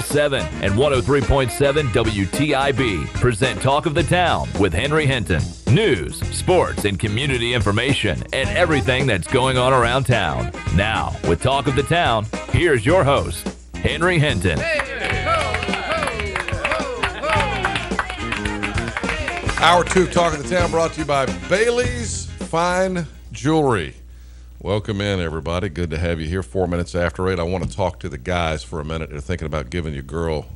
7 and 103.7 WTIB present Talk of the Town with Henry Hinton. News, sports, and community information and everything that's going on around town. Now, with Talk of the Town, here's your host, Henry Hinton. Hour 2 of Talk of the Town brought to you by Bailey's Fine Jewelry. Welcome in, everybody. Good to have you here. 4 minutes after 8. I want to talk to the guys for a minute. They're thinking about giving your girl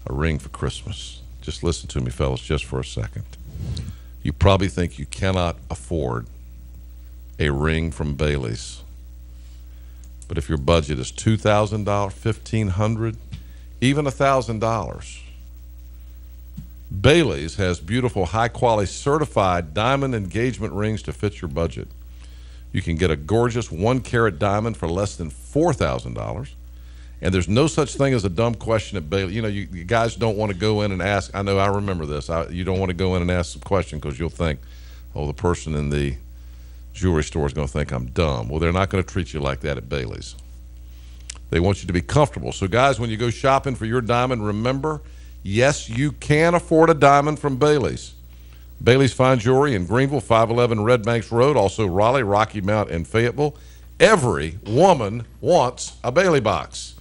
a ring for Christmas. Just listen to me, fellas, just for a second. You probably think you cannot afford a ring from Bailey's. But if your budget is $2,000, $1,500, even $1,000, Bailey's has beautiful, high-quality, certified diamond engagement rings to fit your budget. You can get a gorgeous 1-carat diamond for less than $4,000. And there's no such thing as a dumb question at Bailey. You know, you guys don't want to go in and ask. I know, I remember this. You don't want to go in and ask some question because you'll think, oh, the person in the jewelry store is going to think I'm dumb. Well, they're not going to treat you like that at Bailey's. They want you to be comfortable. So, guys, when you go shopping for your diamond, remember, yes, you can afford a diamond from Bailey's. Bailey's Fine Jewelry in Greenville, 511 Red Banks Road, also Raleigh, Rocky Mount, and Fayetteville. Every woman wants a Bailey box.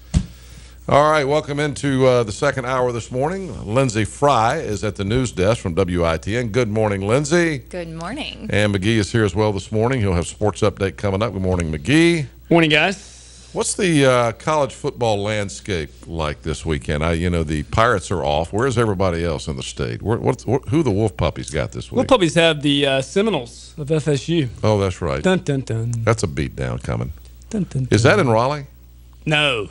All right, welcome into the second hour this morning. Lindsay Fry is at the news desk from WITN. Good morning, Lindsay. Good morning. And McGee is here as well this morning. He'll have sports update coming up. Good morning, McGee. Morning, guys. What's the college football landscape like this weekend? The Pirates are off. Where's everybody else in the state? Who the Wolf Puppies got this week? Wolf Puppies have the Seminoles of FSU. Oh, that's right. Dun, dun, dun. That's a beatdown coming. Dun, dun, dun. Is that in Raleigh? No.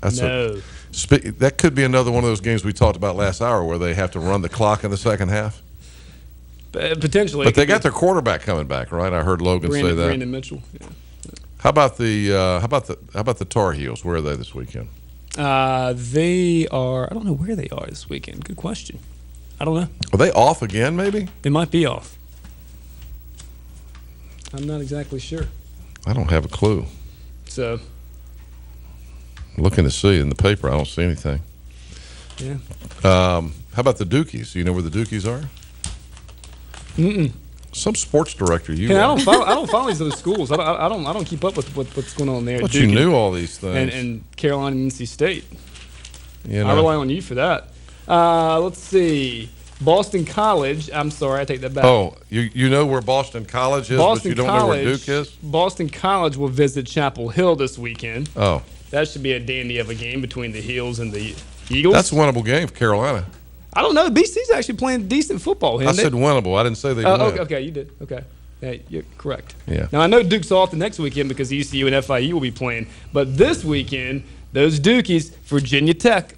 That could be another one of those games we talked about last hour where they have to run the clock in the second half. Potentially. But they got their quarterback coming back, right? I heard Logan say that. Brandon Mitchell. Yeah. How about the Tar Heels? Where are they this weekend? They are. I don't know where they are this weekend. Good question. I don't know. Are they off again? Maybe they might be off. I'm not exactly sure. I don't have a clue. So, I'm looking to see in the paper. I don't see anything. Yeah. How about the Dukies? Do you know where the Dukies are? Mm-mm. Some sports director you. I don't follow these other schools. I don't keep up with what's going on there. But you knew all these things. And Carolina and NC State. You know. I rely on you for that. Let's see. Boston College. I'm sorry, I take that back. Oh, you know where Boston College is, but you don't know where Duke is? Boston College will visit Chapel Hill this weekend. Oh. That should be a dandy of a game between the Heels and the Eagles. That's a winnable game for Carolina. I don't know. BC's actually playing decent football. I said winnable. I didn't say they win. Okay, you did. Okay. Yeah, you're correct. Yeah. Now, I know Duke's off the next weekend because ECU and FIU will be playing. But this weekend, those Dukies, Virginia Tech.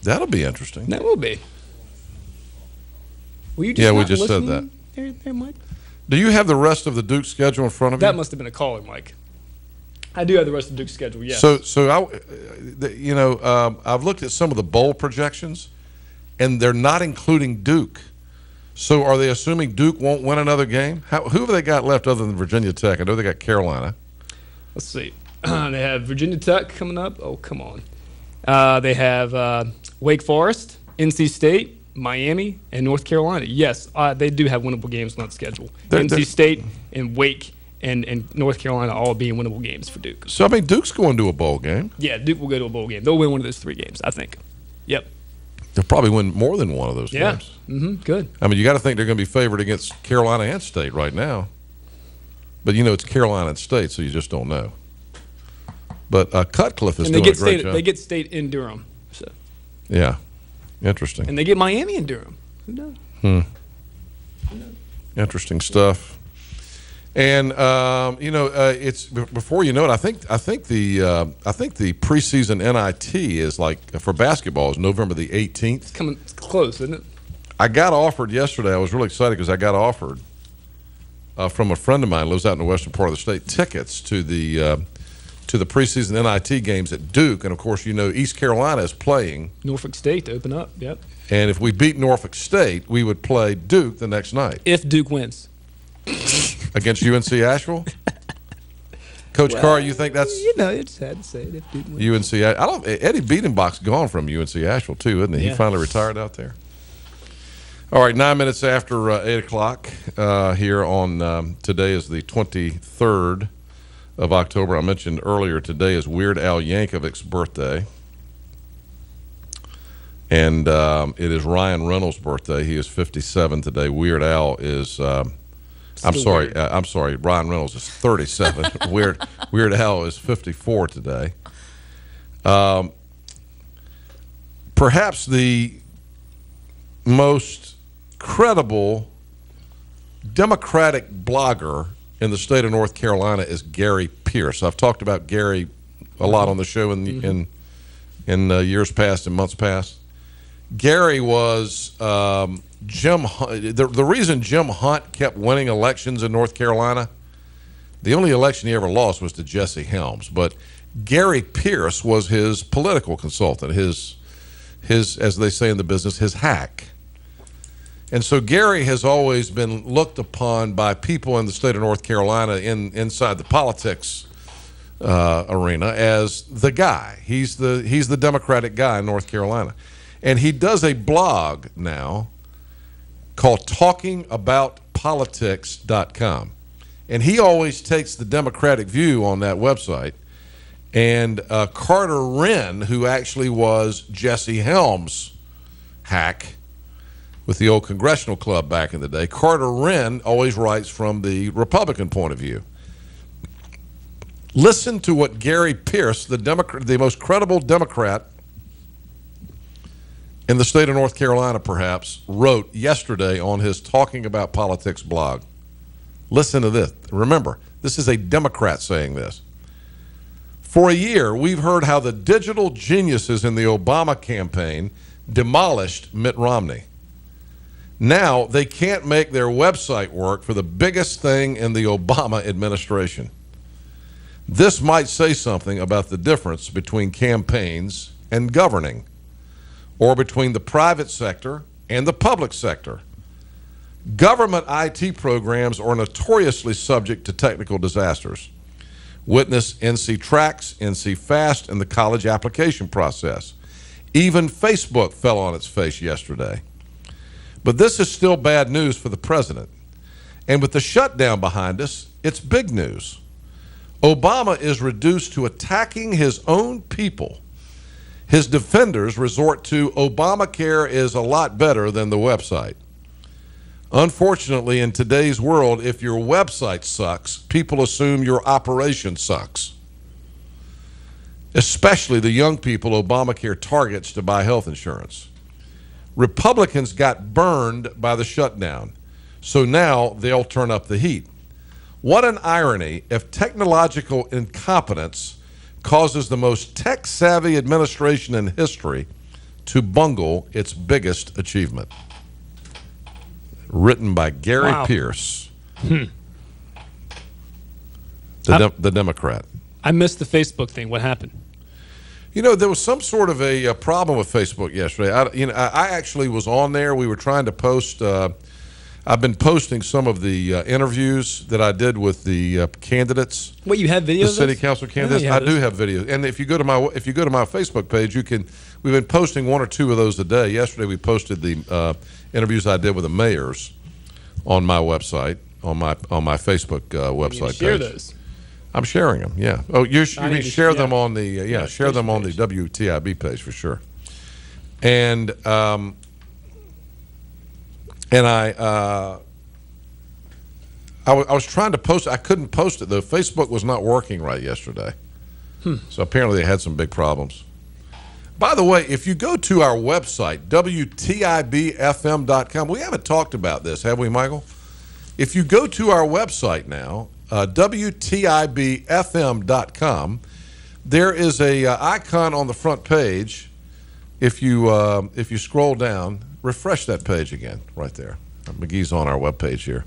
That'll be interesting. That will be. Were you we just said that. There, Mike? Do you have the rest of the Duke schedule in front of you? That must have been a caller, Mike. I do have the rest of Duke's schedule, yes. So I've looked at some of the bowl projections, and they're not including Duke. So are they assuming Duke won't win another game? Who have they got left other than Virginia Tech? I know they got Carolina. Let's see. They have Virginia Tech coming up. Oh, come on. They have Wake Forest, NC State, Miami, and North Carolina. Yes, they do have winnable games on that schedule. NC State and Wake and North Carolina all being winnable games for Duke. So, I mean, Duke's going to a bowl game. Yeah, Duke will go to a bowl game. They'll win one of those 3 games, I think. Yep. They'll probably win more than one of those games. Yeah, good. I mean, you got to think they're going to be favored against Carolina and State right now. But, it's Carolina and State, so you just don't know. But Cutcliffe is doing a great job. They get State in Durham. So. Yeah. Interesting. And they get Miami in Durham. Who knows? Interesting stuff. And it's before you know it. I think the preseason NIT is like for basketball is November the 18th. It's coming close, isn't it? I got offered yesterday. I was really excited because I got offered from a friend of mine who lives out in the western part of the state tickets to the preseason NIT games at Duke, and of course East Carolina is playing Norfolk State to open up. Yep. And if we beat Norfolk State, we would play Duke the next night. If Duke wins. Against UNC Asheville? Coach Carr, you think that's it's sad to say it. UNC? I don't. Eddie Biedenbach's gone from UNC Asheville too, isn't he? Yeah. He finally retired out there. All right, 9 minutes after 8 o'clock here on today is the 23rd of October. I mentioned earlier today is Weird Al Yankovic's birthday. And it is Ryan Reynolds' birthday. He is 57 today. Weird Al is, I'm sorry, Ryan Reynolds is 37. Weird Al is 54 today. Perhaps the most credible Democratic blogger in the state of North Carolina is Gary Pierce. I've talked about Gary a lot on the show in years past and months past. Gary was Jim Hunt. The reason Jim Hunt kept winning elections in North Carolina, the only election he ever lost was to Jesse Helms. But Gary Pierce was his political consultant, his as they say in the business, his hack. And so Gary has always been looked upon by people in the state of North Carolina inside the politics arena as the guy. He's the Democratic guy in North Carolina. And he does a blog now called talkingaboutpolitics.com. And he always takes the Democratic view on that website. And Carter Wren, who actually was Jesse Helms' hack with the old Congressional Club back in the day, Carter Wren always writes from the Republican point of view. Listen to what Gary Pierce, the most credible Democrat in the state of North Carolina, perhaps, wrote yesterday on his Talking About Politics blog. Listen to this. Remember, this is a Democrat saying this. For a year, we've heard how the digital geniuses in the Obama campaign demolished Mitt Romney. Now they can't make their website work for the biggest thing in the Obama administration. This might say something about the difference between campaigns and governing, or between the private sector and the public sector. Government IT programs are notoriously subject to technical disasters. Witness NC Tracks, NC Fast, and the college application process. Even Facebook fell on its face yesterday. But this is still bad news for the president. And with the shutdown behind us, it's big news. Obama is reduced to attacking his own people. His defenders resort to Obamacare is a lot better than the website. Unfortunately, in today's world, if your website sucks, people assume your operation sucks. Especially the young people Obamacare targets to buy health insurance. Republicans got burned by the shutdown, so now they'll turn up the heat. What an irony if technological incompetence causes the most tech-savvy administration in history to bungle its biggest achievement. Written by Gary Pierce, the Democrat. I missed the Facebook thing. What happened? You know, there was some sort of a problem with Facebook yesterday. I actually was on there. We were trying to post. I've been posting some of the interviews that I did with the candidates. What, you have videos? The city council candidates. Yeah, I do have videos, and if you go to my Facebook page, you can. We've been posting one or two of those a day. Yesterday, we posted the interviews I did with the mayors on my website, on my Facebook website page. Share those. I'm sharing them. Yeah. Oh, you mean share them on the share them on page. the WTIB page for sure. And I was trying to post it. I couldn't post it though. Facebook was not working right yesterday. So apparently they had some big problems. By the way, if you go to our website, WTIBFM.com, we haven't talked about this, have we, Michael? If you go to our website now, WTIBFM.com, there is a icon on the front page. If you scroll down, refresh that page again, right there. McGee's on our webpage here.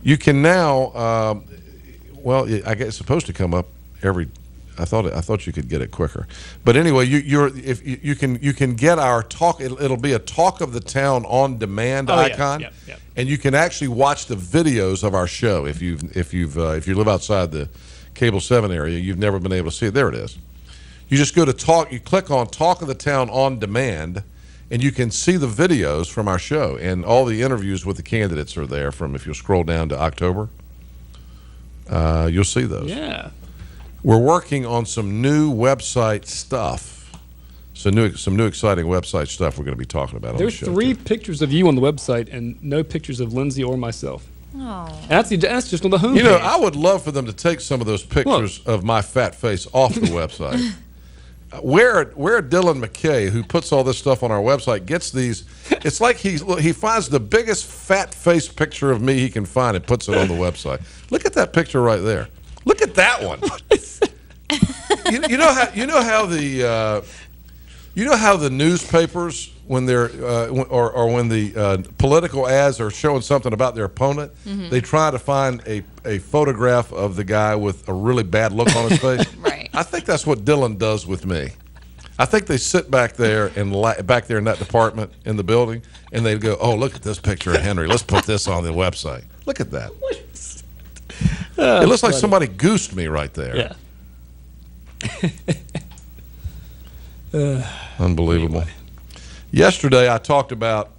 You can now, well, I guess it's supposed to come up every. I thought you could get it quicker, but anyway, you can get our talk. It'll be a Talk of the Town on demand icon, yeah. and you can actually watch the videos of our show if you live outside the Cable 7 area, you've never been able to see it. There it is. You just go to Talk, you click on Talk of the Town on Demand, and you can see the videos from our show. And all the interviews with the candidates are there from, if you'll scroll down to October, you'll see those. Yeah. We're working on some new website stuff. Some new exciting website stuff we're going to be talking about on the show. There's 3 pictures of you on the website and no pictures of Lindsay or myself. Oh. That's just on the homepage. You know, I would love for them to take some of those pictures of my fat face off the website. Where Dylan McKay, who puts all this stuff on our website, gets these, it's like he finds the biggest fat face picture of me he can find and puts it on the website. Look at that picture right there. Look at that one. You know how the newspapers, when they're or when the political ads are showing something about their opponent, they try to find a photograph of the guy with a really bad look on his face. Right. I think that's what Dylan does with me. I think they sit back there in that department in the building, and they go, "Oh, look at this picture of Henry. Let's put this on the website. Look at that. It looks like somebody goosed me right there." Yeah. Unbelievable. Anyway. Yesterday, I talked about,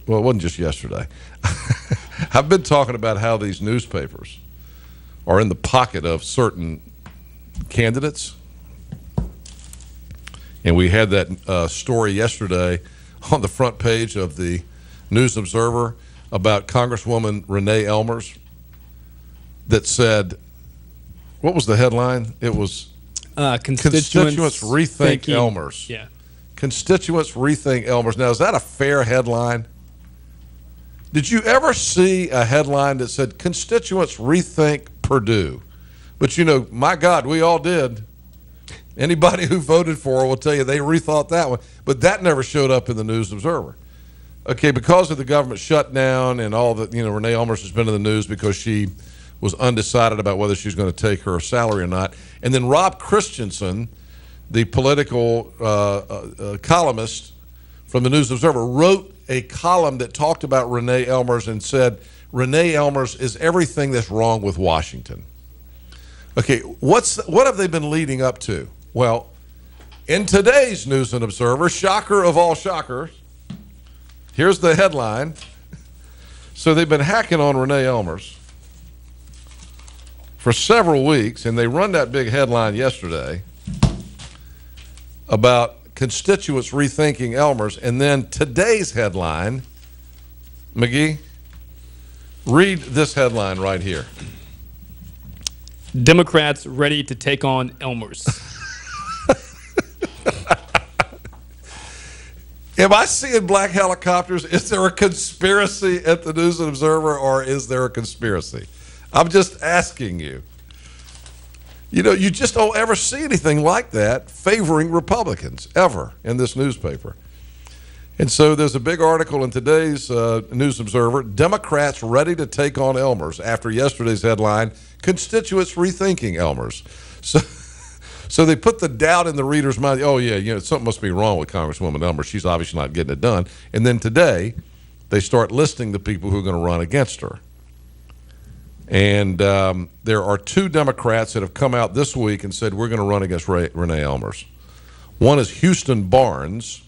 well, it wasn't just yesterday. I've been talking about how these newspapers are in the pocket of certain candidates. And we had that story yesterday on the front page of the News Observer about Congresswoman Renee Elmers that said, what was the headline? It was Constituents Rethink Elmers. Yeah. Constituents Rethink Elmers. Now, is that a fair headline? Did you ever see a headline that said Constituents Rethink Purdue? But, you know, my God, we all did. Anybody who voted for her will tell you they rethought that one. But that never showed up in the News Observer. Okay, because of the government shutdown and all that, you know, Renee Elmers has been in the news because she was undecided about whether she's going to take her salary or not. And then Rob Christensen, the political columnist from the News Observer, wrote a column that talked about Renee Elmers and said, Renee Elmers is everything that's wrong with Washington. Okay, what have they been leading up to? Well, in today's News and Observer, shocker of all shockers, here's the headline. So they've been hacking on Renee Elmers for several weeks, and they run that big headline yesterday about constituents rethinking Elmers. And then today's headline, McGee, read this headline right here. Democrats ready to take on Elmers. Am I seeing black helicopters? Is there a conspiracy at the News and Observer, or is there a conspiracy? I'm just asking you. You know, you just don't ever see anything like that favoring Republicans, ever, in this newspaper. And so there's a big article in today's News Observer, Democrats ready to take on Elmers, after yesterday's headline, Constituents Rethinking Elmers. So they put the doubt in the reader's mind, oh, yeah, you know, something must be wrong with Congresswoman Elmers. She's obviously not getting it done. And then today, they start listing the people who are going to run against her. And there are 2 Democrats that have come out this week and said, we're going to run against Renee Elmers. One is Houston Barnes,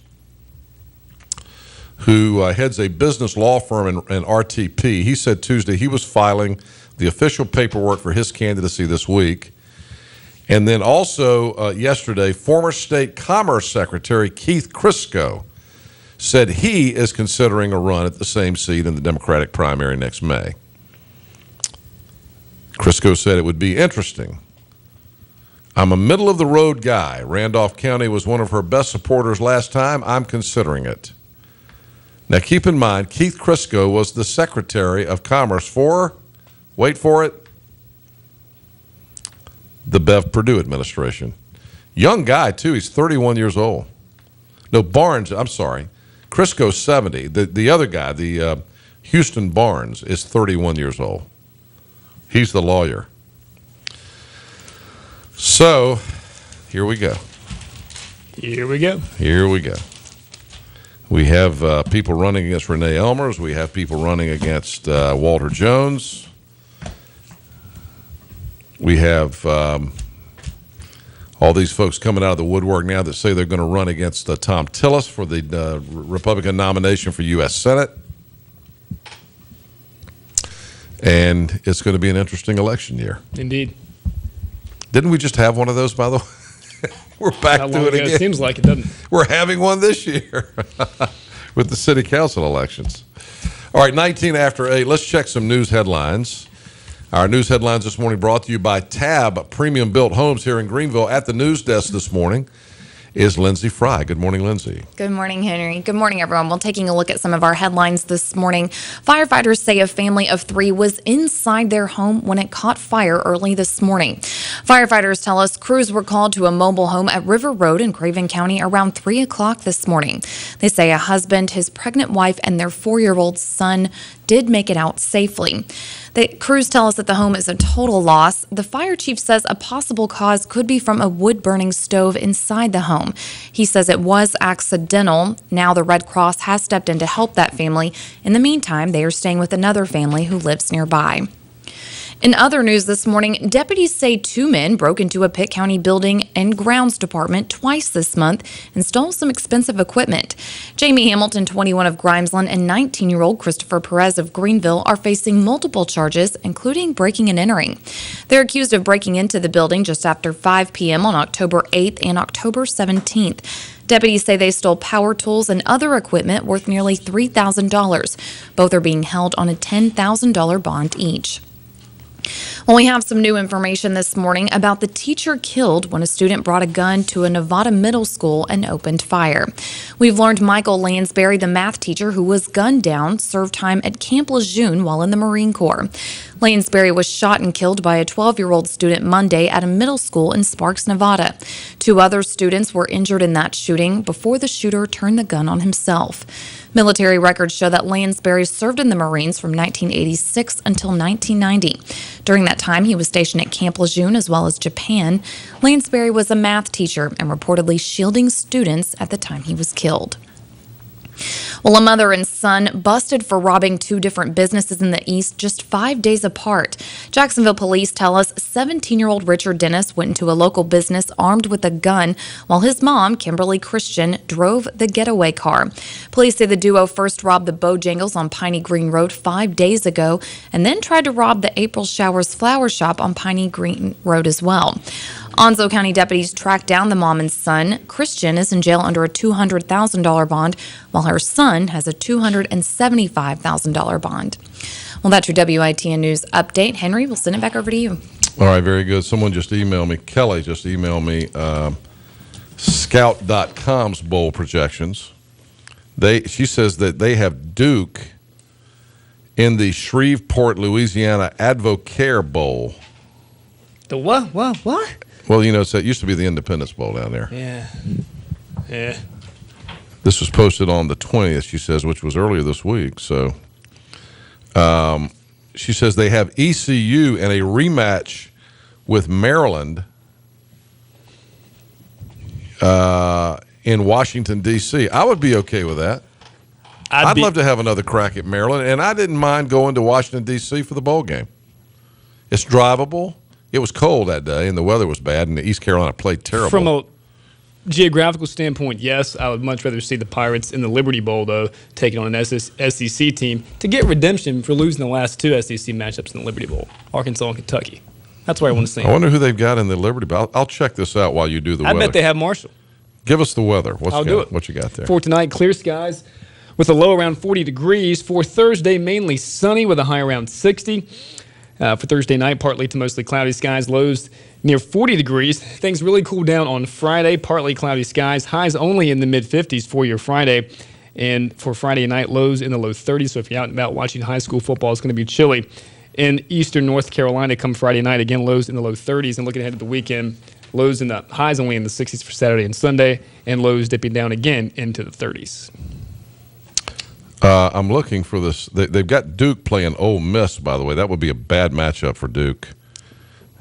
who heads a business law firm in RTP. He said Tuesday he was filing the official paperwork for his candidacy this week. And then also yesterday, former State Commerce Secretary Keith Crisco said he is considering a run at the same seat in the Democratic primary next May. Crisco said it would be interesting. I'm a middle-of-the-road guy. Randolph County was one of her best supporters last time. I'm considering it. Now, keep in mind, Keith Crisco was the Secretary of Commerce for, wait for it, the Bev Perdue administration. Young guy, too. He's 31 years old. No, Barnes, I'm sorry. Crisco's 70. The other guy, the Houston Barnes, is 31 years old. He's the lawyer. So, here we go. Here we go. Here we go. We have people running against Renee Elmers. We have people running against Walter Jones. We have all these folks coming out of the woodwork now that say they're going to run against Tom Tillis for the Republican nomination for U.S. Senate. And it's going to be an interesting election year. Indeed. Didn't we just have one of those, by the way? We're back to it again. It seems like it, doesn't it? We're having one this year with the city council elections. All right, 19 after 8. Let's check some news headlines. Our news headlines this morning brought to you by Tab Premium Built Homes here in Greenville. At the news desk this morning is Lindsay Fry. Good morning, Lindsay. Good morning, Henry. Good morning, everyone. Well, taking a look at some of our headlines this morning, firefighters say a family of 3 was inside their home when it caught fire early this morning. Firefighters tell us crews were called to a mobile home at River Road in Craven County around 3 o'clock this morning. They say a husband, his pregnant wife, and their 4-year-old son did make it out safely. The crews tell us that the home is a total loss. The fire chief says a possible cause could be from a wood-burning stove inside the home. He says it was accidental. Now the Red Cross has stepped in to help that family. In the meantime, they are staying with another family who lives nearby. In other news this morning, deputies say 2 men broke into a Pitt County building and grounds department twice this month and stole some expensive equipment. Jamie Hamilton, 21 of Grimesland, and 19-year-old Christopher Perez of Greenville are facing multiple charges, including breaking and entering. They're accused of breaking into the building just after 5 p.m. on October 8th and October 17th. Deputies say they stole power tools and other equipment worth nearly $3,000. Both are being held on a $10,000 bond each. Well, we have some new information this morning about the teacher killed when a student brought a gun to a Nevada middle school and opened fire. We've learned Michael Lansbury, the math teacher who was gunned down, served time at Camp Lejeune while in the Marine Corps. Lansbury was shot and killed by a 12-year-old student Monday at a middle school in Sparks, Nevada. 2 other students were injured in that shooting before the shooter turned the gun on himself. Military records show that Lansbury served in the Marines from 1986 until 1990. During that time, he was stationed at Camp Lejeune as well as Japan. Lansbury was a math teacher and reportedly shielding students at the time he was killed. Well, a mother and son busted for robbing 2 different businesses in the East just 5 days apart. Jacksonville police tell us 17-year-old Richard Dennis went into a local business armed with a gun while his mom, Kimberly Christian, drove the getaway car. Police say the duo first robbed the Bojangles on Piney Green Road 5 days ago and then tried to rob the April Showers Flower Shop on Piney Green Road as well. Onslow County deputies tracked down the mom and son. Christian is in jail under a $200,000 bond, while her son has a $275,000 bond. Well, that's your WITN News update. Henry, we'll send it back over to you. All right, very good. Someone just emailed me. Kelly just emailed me Scout.com's bowl projections. She says that they have Duke in the Shreveport, Louisiana Advocare Bowl. The what? What? Well, you know, it used to be the Independence Bowl down there. Yeah. This was posted on the 20th, she says, which was earlier this week. So she says they have ECU in a rematch with Maryland in Washington, D.C. I would be okay with that. I'd love to have another crack at Maryland, and I didn't mind going to Washington, D.C. for the bowl game. It's drivable. It was cold that day, and the weather was bad, and the East Carolina played terrible. From a geographical standpoint, yes, I would much rather see the Pirates in the Liberty Bowl, though, taking on an SEC team to get redemption for losing the last 2 SEC matchups in the Liberty Bowl, Arkansas and Kentucky. That's where I want to see them. I wonder who they've got in the Liberty Bowl. I'll check this out while you do the weather. I bet they have Marshall. Give us the weather. I'll do it. What you got there? For tonight, clear skies with a low around 40 degrees. For Thursday, mainly sunny with a high around 60. For Thursday night, partly to mostly cloudy skies, lows near 40 degrees. Things really cool down on Friday, partly cloudy skies, highs only in the mid-50s for your Friday. And for Friday night, lows in the low 30s. So if you're out and about watching high school football, it's going to be chilly. In eastern North Carolina, come Friday night, again, lows in the low 30s. And looking ahead to the weekend, lows in the highs only in the 60s for Saturday and Sunday, and lows dipping down again into the 30s. I'm looking for this. They've got Duke playing Ole Miss, by the way. That would be a bad matchup for Duke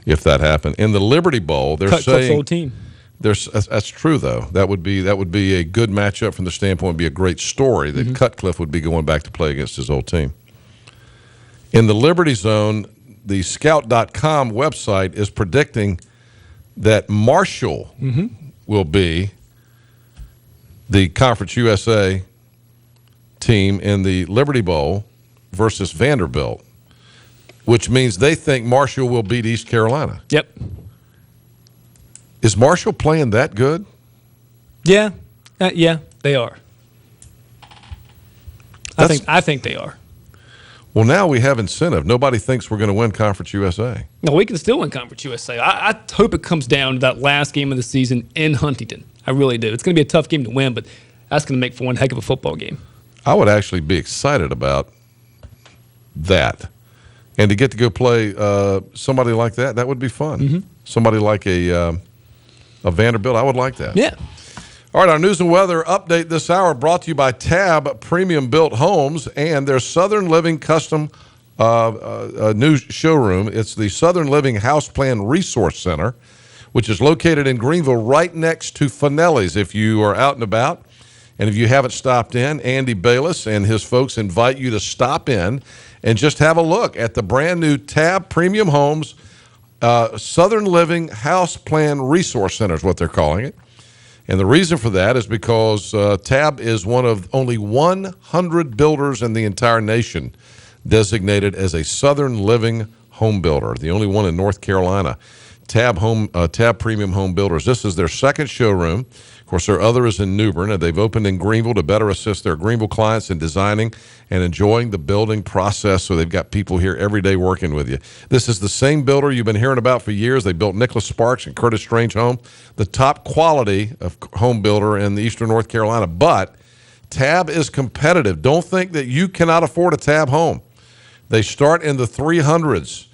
if that happened. In the Liberty Bowl, they're saying old team. That's true, though. That would be a good matchup from the standpoint. Would be a great story that Cutcliffe would be going back to play against his old team. In the Liberty Zone, the Scout.com website is predicting that Marshall will be the Conference USA team in the Liberty Bowl versus Vanderbilt, which means they think Marshall will beat East Carolina. Yep. Is Marshall playing that good? Yeah. Yeah, they are. I think they are. Well, now we have incentive. Nobody thinks we're going to win Conference USA. No, we can still win Conference USA. I hope it comes down to that last game of the season in Huntington. I really do. It's going to be a tough game to win, but that's going to make for one heck of a football game. I would actually be excited about that. And to get to go play somebody like that would be fun. Somebody like a Vanderbilt, I would like that. Yeah. All right, our news and weather update this hour brought to you by Tab Premium Built Homes and their Southern Living Custom new showroom. It's the Southern Living House Plan Resource Center, which is located in Greenville right next to Finelli's. If you are out and about, and if you haven't stopped in, Andy Bayless and his folks invite you to stop in and just have a look at the brand new Tab Premium Homes Southern Living House Plan Resource Center is what they're calling it. And the reason for that is because Tab is one of only 100 builders in the entire nation designated as a Southern Living home builder, the only one in North Carolina. Tab Premium Home Builders. This is their second showroom. Of course, their other is in New Bern, and they've opened in Greenville to better assist their Greenville clients in designing and enjoying the building process. So they've got people here every day working with you. This is the same builder you've been hearing about for years. They built Nicholas Sparks and Curtis Strange Home, the top quality of home builder in the Eastern North Carolina. But Tab is competitive. Don't think that you cannot afford a Tab home. They start in the 300s.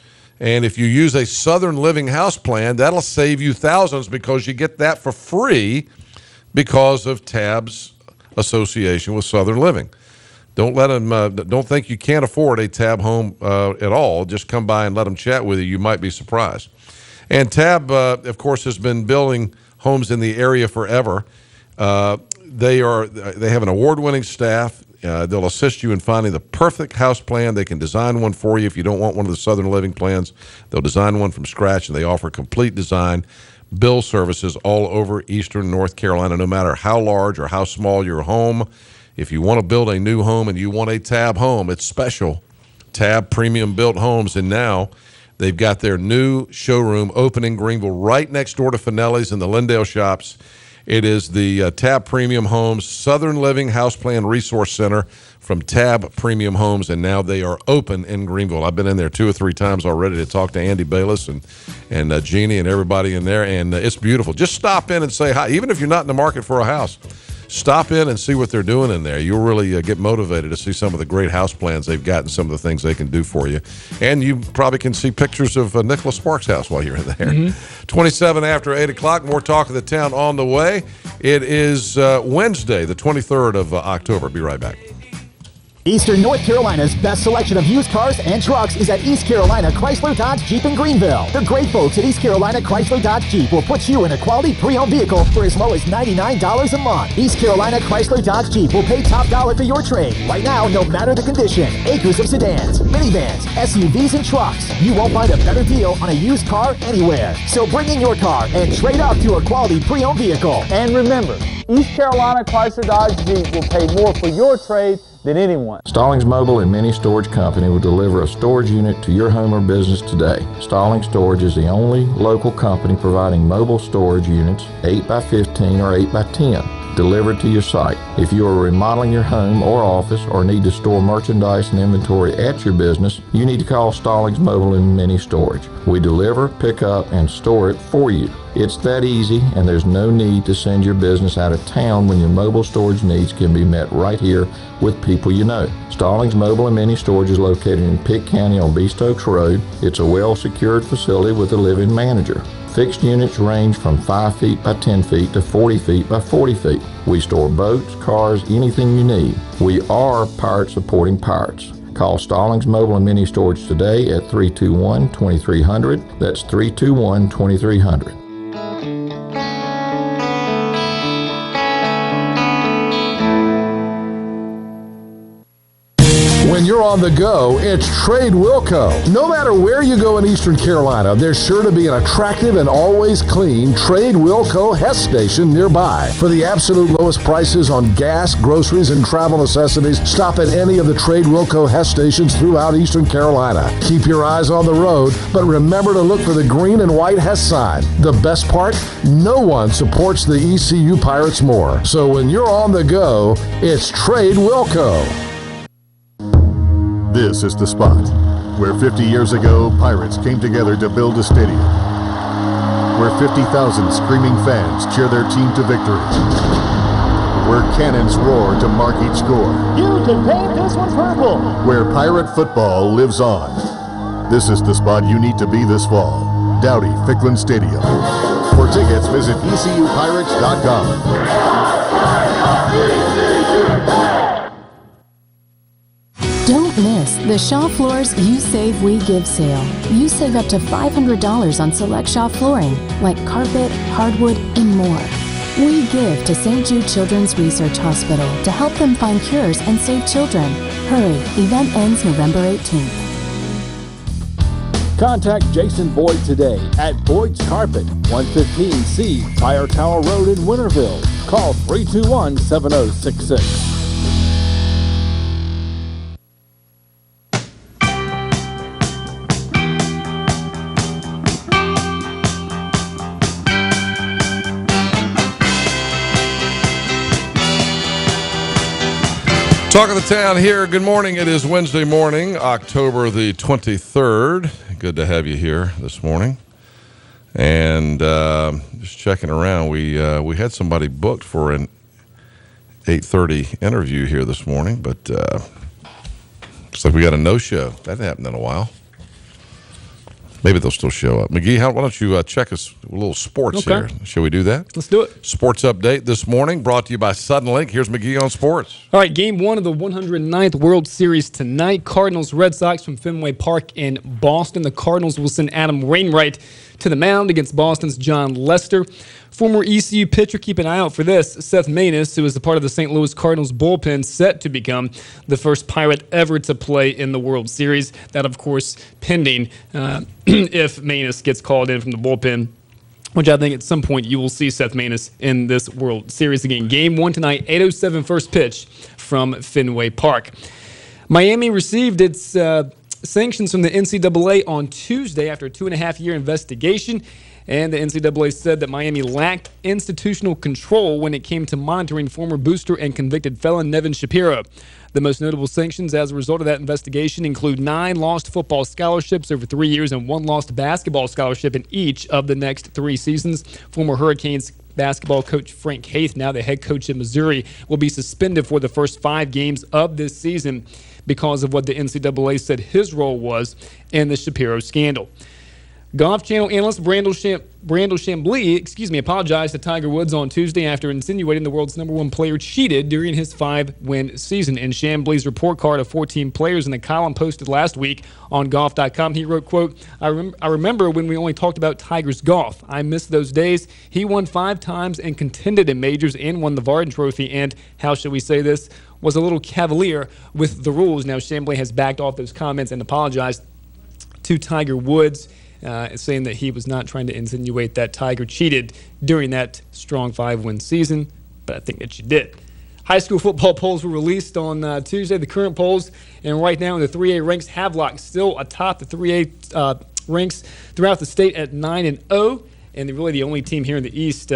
And if you use a Southern Living house plan, that'll save you thousands because you get that for free because of Tab's association with Southern Living. Don't let them. Don't think you can't afford a Tab home at all. Just come by and let them chat with you. You might be surprised. And Tab, of course, has been building homes in the area forever. They have an award-winning staff. They'll assist you in finding the perfect house plan. They can design one for you if you don't want one of the Southern Living plans. They'll design one from scratch, and they offer complete design build services all over Eastern North Carolina, no matter how large or how small your home. If you want to build a new home and you want a Tab home, it's special. Tab Premium Built Homes, and now they've got their new showroom opening in Greenville right next door to Finelli's and the Lindale Shops. It is the Tab Premium Homes Southern Living House Plan Resource Center from Tab Premium Homes, and now they are open in Greenville. I've been in there 2 or 3 times already to talk to Andy Bayless and Jeannie and everybody in there, and it's beautiful. Just stop in and say hi. Even if you're not in the market for a house, stop in and see what they're doing in there. You'll really get motivated to see some of the great house plans they've got and some of the things they can do for you. And you probably can see pictures of Nicholas Sparks' house while you're in there. 27 after 8 o'clock, more Talk of the Town on the way. It is Wednesday, the 23rd of October. Be right back. Eastern North Carolina's best selection of used cars and trucks is at East Carolina Chrysler Dodge Jeep in Greenville. The great folks at East Carolina Chrysler Dodge Jeep will put you in a quality pre-owned vehicle for as low as $99 a month. East Carolina Chrysler Dodge Jeep will pay top dollar for your trade. Right now, no matter the condition, acres of sedans, minivans, SUVs, and trucks. You won't find a better deal on a used car anywhere. So bring in your car and trade up to a quality pre-owned vehicle. And remember, East Carolina Chrysler Dodge Jeep will pay more for your trade than anyone. Stallings Mobile and Mini Storage Company will deliver a storage unit to your home or business today. Stallings Storage is the only local company providing mobile storage units 8x15 or 8x10 delivered to your site. If you are remodeling your home or office or need to store merchandise and inventory at your business, you need to call Stallings Mobile and Mini Storage. We deliver, pick up, and store it for you. It's that easy, and there's no need to send your business out of town when your mobile storage needs can be met right here with people you know. Stallings Mobile and Mini Storage is located in Pitt County on Beast Oaks Road. It's a well-secured facility with a living manager. Fixed units range from 5 feet by 10 feet to 40 feet by 40 feet. We store boats, cars, anything you need. We are Pirate Supporting Pirates. Call Stallings Mobile and Mini Storage today at 321-2300. That's 321-2300. When you're on the go, it's Trade Wilco. No matter where you go in Eastern Carolina, there's sure to be an attractive and always clean Trade Wilco Hess station nearby. For the absolute lowest prices on gas, groceries, and travel necessities, stop at any of the Trade Wilco Hess stations throughout Eastern Carolina. Keep your eyes on the road, but remember to look for the green and white Hess sign. The best part? No one supports the ECU Pirates more. So when you're on the go, it's Trade Wilco. This is the spot where 50 years ago, Pirates came together to build a stadium, where 50,000 screaming fans cheer their team to victory, where cannons roar to mark each score. You can paint this one purple. Where Pirate football lives on. This is the spot you need to be this fall. Dowdy Ficklin Stadium. For tickets, visit ECUPirates.com. Don't miss the Shaw Floors You Save, We Give sale. You save up to $500 on select Shaw flooring, like carpet, hardwood, and more. We give to St. Jude Children's Research Hospital to help them find cures and save children. Hurry, event ends November 18th. Contact Jason Boyd today at Boyd's Carpet, 115C Fire Tower Road in Winterville. Call 321-7066. Talk of the town here. Good morning. It is Wednesday morning, October the 23rd. Good to have you here this morning. And just checking around, we had somebody booked for an 8:30 interview here this morning, but looks like we got a no-show. That hasn't happened in a while. Maybe they'll still show up. McGee, why don't you check us a little sports here? Shall we do that? Let's do it. Sports update this morning brought to you by Suddenlink. Here's McGee on sports. All right, game one of the 109th World Series tonight. Cardinals Red Sox from Fenway Park in Boston. The Cardinals will send Adam Wainwright to the mound against Boston's John Lester. Former ECU pitcher, keep an eye out for this, Seth Maness, who is a part of the St. Louis Cardinals bullpen, set to become the first Pirate ever to play in the World Series. That, of course, pending if Maness gets called in from the bullpen, which I think at some point you will see Seth Maness in this World Series again. Game one tonight, 8:07 first pitch from Fenway Park. Miami received its sanctions from the NCAA on Tuesday after a 2.5-year investigation. And the NCAA said that Miami lacked institutional control when it came to monitoring former booster and convicted felon Nevin Shapiro. The most notable sanctions as a result of that investigation include 9 lost football scholarships over 3 years and 1 lost basketball scholarship in each of the next 3 seasons. Former Hurricanes basketball coach Frank Haith, now the head coach in Missouri, will be suspended for the first 5 games of this season because of what the NCAA said his role was in the Shapiro scandal. Golf Channel analyst Brandel Chambly, apologized to Tiger Woods on Tuesday after insinuating the world's #1 player cheated during his 5-win season. In Chambly's report card of 14 players in a column posted last week on golf.com, he wrote, quote, I remember when we only talked about Tiger's golf. I miss those days. He won 5 times and contended in majors and won the Varden Trophy and, how shall we say this, was a little cavalier with the rules. Now, Chambly has backed off those comments and apologized to Tiger Woods, saying that he was not trying to insinuate that Tiger cheated during that strong 5-win season, but I think that you did. High school football polls were released on Tuesday, the current polls, and right now in the 3A ranks, Havelock still atop the 3A ranks throughout the state at 9-0, and they're really the only team here in the East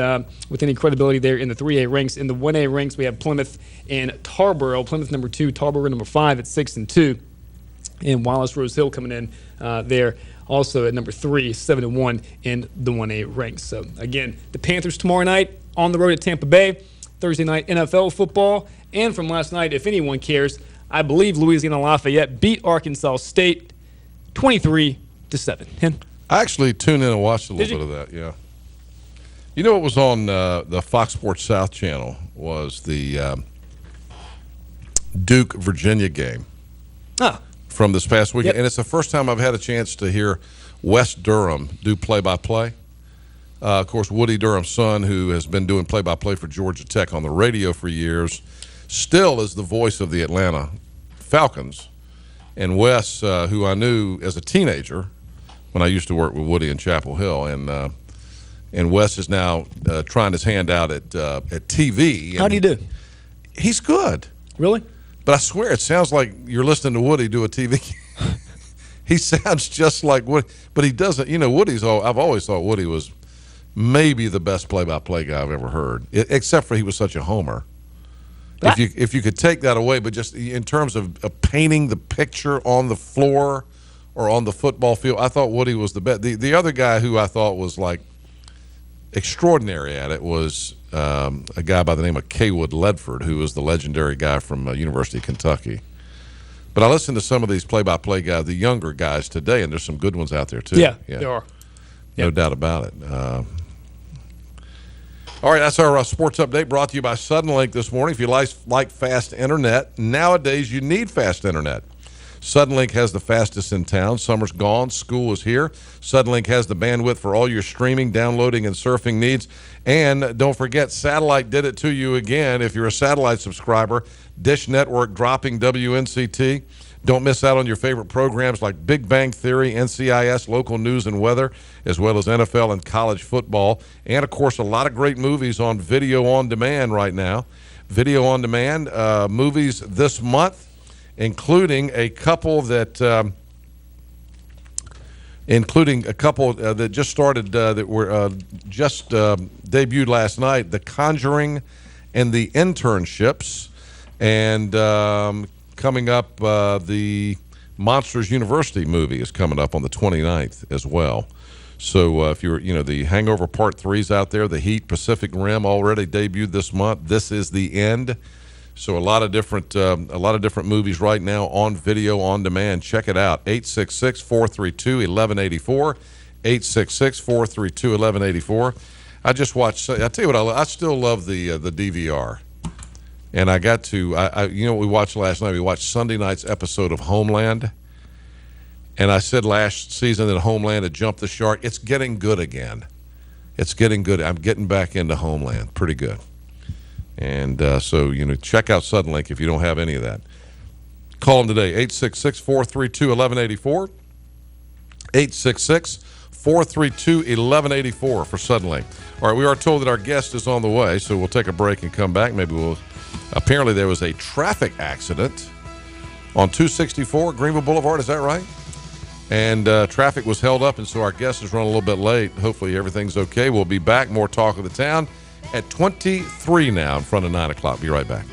with any credibility there in the 3A ranks. In the 1A ranks, we have Plymouth and Tarboro. Plymouth number 2, Tarboro number 5 at 6-2, and Wallace Rose Hill coming in there also at number 3, 7-1 in the 1A ranks. So, again, the Panthers tomorrow night on the road at Tampa Bay. Thursday night NFL football. And from last night, if anyone cares, I believe Louisiana Lafayette beat Arkansas State 23-7. I actually tuned in and watched a little bit of that, yeah. You know what was on the Fox Sports South channel was the Duke-Virginia game. From this past weekend. Yep. And it's the first time I've had a chance to hear Wes Durham do play-by-play. Of course, Woody Durham's son, who has been doing play-by-play for Georgia Tech on the radio for years, still is the voice of the Atlanta Falcons. And Wes, who I knew as a teenager when I used to work with Woody in Chapel Hill, and Wes is now trying his hand out at TV. How do you do? He's good. Really? But I swear it sounds like you're listening to Woody do a TV. He sounds just like Woody, but he doesn't. You know, I've always thought Woody was maybe the best play-by-play guy I've ever heard, except for he was such a homer. If you could take that away, but just in terms of painting the picture on the floor or on the football field, I thought Woody was the best. The other guy who I thought was like extraordinary at it was a guy by the name of Kaywood Ledford, who was the legendary guy from University of Kentucky. But I listened to some of these play-by-play guys, the younger guys today, and there's some good ones out there too. Yeah. There are. No doubt about it. All right, that's our sports update brought to you by Suddenlink this morning. If you like fast internet, nowadays you need fast internet. Suddenlink has the fastest in town. Summer's gone. School is here. Suddenlink has the bandwidth for all your streaming, downloading, and surfing needs. And don't forget, satellite did it to you again. If you're a satellite subscriber, Dish Network dropping WNCT. Don't miss out on your favorite programs like Big Bang Theory, NCIS, local news and weather, as well as NFL and college football. And, of course, a lot of great movies on video on demand right now. Video on demand movies this month, including a couple that just started, that were just debuted last night, The Conjuring and The Internships. And coming up, the Monsters University movie is coming up on the 29th as well. So if you're, the Hangover Part 3's out there, The Heat, Pacific Rim already debuted this month. This is the End. So a lot of different movies right now on video on demand. Check it out. 866-432-1184. 866-432-1184. I just watched. I tell you what, I still love the DVR. And I got to, what we watched last night? We watched Sunday night's episode of Homeland. And I said last season that Homeland had jumped the shark. It's getting good again. It's getting good. I'm getting back into Homeland. Pretty good. And so, check out Suddenlink if you don't have any of that. Call them today, 866-432-1184. 866-432-1184 for Suddenlink. All right, we are told that our guest is on the way, so we'll take a break and come back. Apparently there was a traffic accident on 264 Greenville Boulevard. Is that right? And traffic was held up, and so our guest is running a little bit late. Hopefully everything's okay. We'll be back. More Talk of the Town at 23 now in front of 9 o'clock. Be right back.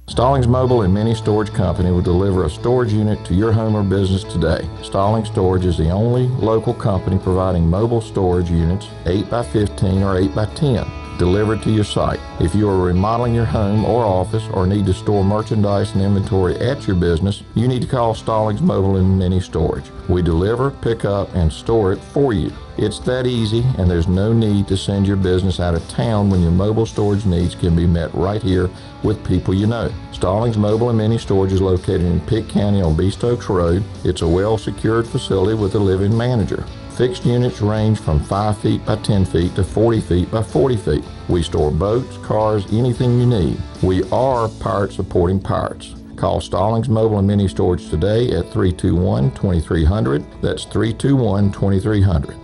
Stallings Mobile and Mini Storage Company will deliver a storage unit to your home or business today. Stallings Storage is the only local company providing mobile storage units 8x15 or 8x10 delivered to your site. If you are remodeling your home or office or need to store merchandise and inventory at your business, you need to call Stallings Mobile and Mini Storage. We deliver, pick up, and store it for you. It's that easy, and there's no need to send your business out of town when your mobile storage needs can be met right here with people you know. Stallings Mobile and Mini Storage is located in Pitt County on Beast Oaks Road. It's a well-secured facility with a living manager. Fixed units range from 5 feet by 10 feet to 40 feet by 40 feet. We store boats, cars, anything you need. We are pirate supporting pirates. Call Stallings Mobile and Mini Storage today at 321-2300. That's 321-2300.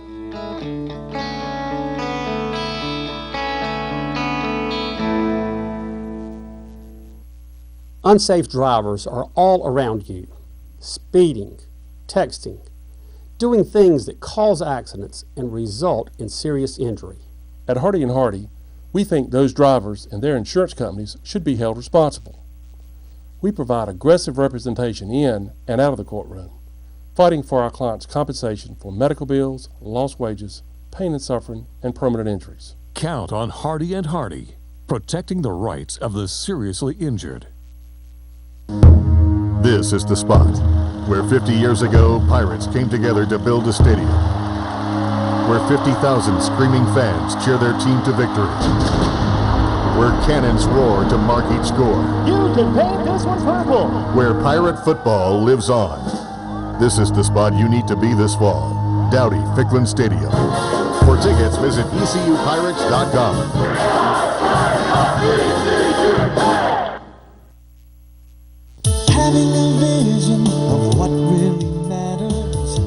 Unsafe drivers are all around you, speeding, texting, doing things that cause accidents and result in serious injury. At Hardy & Hardy, we think those drivers and their insurance companies should be held responsible. We provide aggressive representation in and out of the courtroom, fighting for our clients' compensation for medical bills, lost wages, pain and suffering, and permanent injuries. Count on Hardy & Hardy, protecting the rights of the seriously injured. This is the spot where 50 years ago, pirates came together to build a stadium, where 50,000 screaming fans cheer their team to victory, where cannons roar to mark each score. You can paint this one purple. Where pirate football lives on. This is the spot you need to be this fall. Dowdy Ficklin Stadium. For tickets, visit ECUPirates.com. Have Having a vision of what really matters